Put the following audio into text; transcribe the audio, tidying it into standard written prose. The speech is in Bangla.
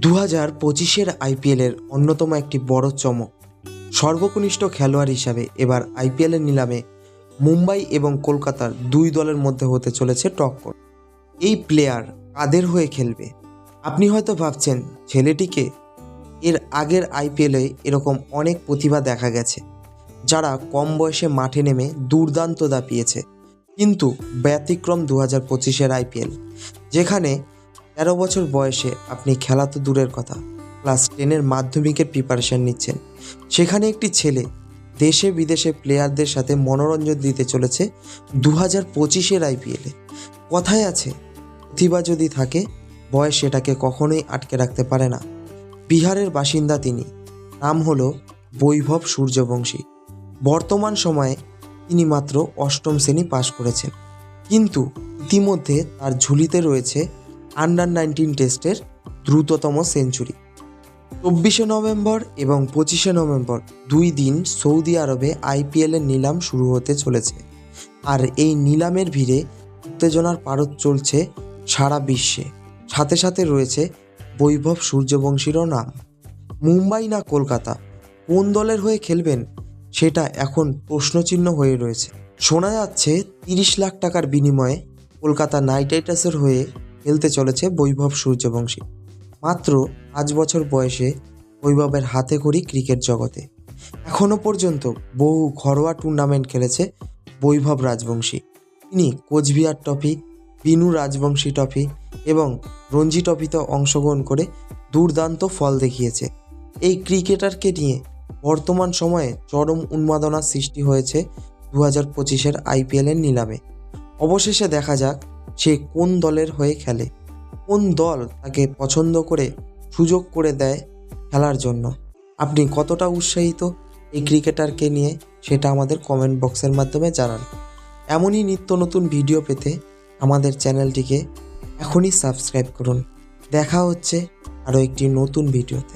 2025-এর আইপিএলের অন্যতম একটি বড় চমক। সর্বকনিষ্ঠ খেলোয়াড় হিসাবে এবার আইপিএলের নিলামে মুম্বাই এবং কলকাতার দুই দলের মধ্যে হতে চলেছে টক্কর। এই প্লেয়ার কাদের হয়ে খেলবে? আপনি হয়তো ভাবছেন ছেলেটিকে। এর আগের আইপিএলে এরকম অনেক প্রতিভা দেখা গেছে, যারা কম বয়সে মাঠে নেমে দুর্দান্ত দাপিয়েছে। কিন্তু ব্যতিক্রম 2025-এর আইপিএল, যেখানে 13 বছর বয়সে আপনি খেলা তো দূরের কথা, ক্লাস 10-এর মাধ্যমিকের প্রিপারেশন নিচ্ছেন। সেখানে একটি ছেলে দেশে বিদেশে প্লেয়ারদের সাথে মনোরঞ্জন দিতে চলেছে 2025-এর আইপিএলে। কথায় আছে, প্রতিভা যদি থাকে, বয়স সেটাকে কখনোই আটকে রাখতে পারে না। বিহারের বাসিন্দা তিনি, নাম হলো বৈভব সূর্যবংশী। বর্তমান সময়ে তিনি মাত্র 8ম শ্রেণী পাশ করেছেন, কিন্তু ইতিমধ্যে তার ঝুলিতে রয়েছে আন্ডার-19 টেস্টের দ্রুততম সেঞ্চুরি। 24শে নভেম্বর এবং 25শে নভেম্বর 2 দিন সৌদি আরবে আইপিএলের নিলাম শুরু হতে চলেছে। আর এই নিলামের ভিড়ে উত্তেজনার পারদ চলছে সারা বিশ্বে। সাথে সাথে রয়েছে বৈভব সূর্যবংশীরও নাম। মুম্বাই না কলকাতা, কোন দলের হয়ে খেলবেন সেটা এখন প্রশ্নচিহ্ন হয়ে রয়েছে। শোনা যাচ্ছে 30 লাখ টাকার বিনিময়ে কলকাতা নাইট রাইডার্সের হয়ে খেলতে চলেছে বৈভব সূর্যবংশী। মাত্র 5 বছর বয়সে বৈভবের হাতে খড়ি ক্রিকেট জগতে। এখনও পর্যন্ত বহু ঘরোয়া টুর্নামেন্ট খেলেছে বৈভব রাজবংশী। তিনি কোচবিহার ট্রফি, বিনু রাজবংশী ট্রফি এবং রঞ্জি ট্রফিতে অংশগ্রহণ করে দুর্দান্ত ফল দেখিয়েছে। এই ক্রিকেটারকে নিয়ে বর্তমান সময়ে চরম উন্মাদনার সৃষ্টি হয়েছে 2025-এর আইপিএলের নিলামে। অবশেষে দেখা যাক সে কোন দলের হয়ে খেলে, কোন দল তাকে পছন্দ করে সুযোগ করে দেয় খেলার জন্য। আপনি কতটা উৎসাহিত এই ক্রিকেটারকে নিয়ে সেটা আমাদের কমেন্ট বক্সের মাধ্যমে জানান। এমনই নিত্য নতুন ভিডিও পেতে আমাদের চ্যানেলটিকে এখনই সাবস্ক্রাইব করুন। দেখা হচ্ছে আরও একটি নতুন ভিডিওতে।